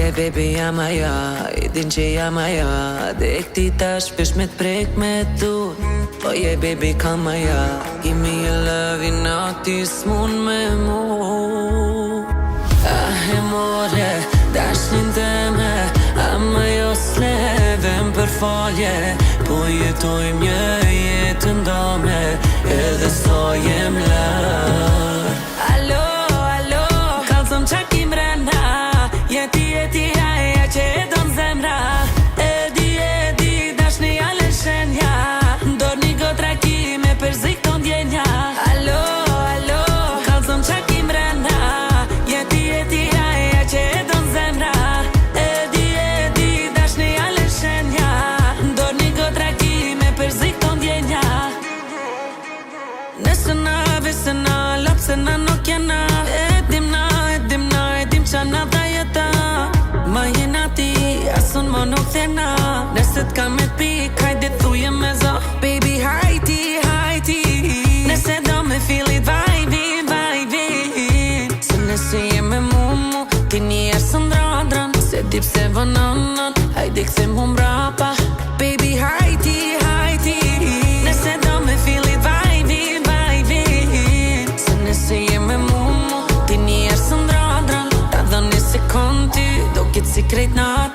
je baby jam aja, I din që jam aja. Dhe këti tash pesh me t'prek me tu. Po je baby kam aja, give me your love, I nati s'mun me mu. E more, dashnin teme, ama jo s'levem për falje. Po jetojmë një jetë ndame, edhe sa jem lër. Alo, alo, kalzëm qa kim rena. Jeti aja që e don zemra. Edi, dashni ale shenja. Ndor një gotra ki me përzik ton djenja. Alo, kalzëm qa kim rena. Jeti aja që e don zemra. Edi, dashni ale shenja. Ndor një gotra ki me përzik ton djenja. Nesëna, vesëna, lapsëna, nuk jena. Edim qa na ta jeta. Ma jena ti, asun mo nuk thena. Nëse t'ka me t'pik, hajde thuje me zo. Baby, hajti. Nëse do me filit, vajvin. Se nëse je me mu, ti njerë së ndradran. Se dip se vënonën, hajde këse mu mbrapa. Baby, hajti. Nëse do me filit, vajvin. Se nëse je me mu, ti njerë së ndradran. Ta do një sekund ty, do këtë si krejt natë.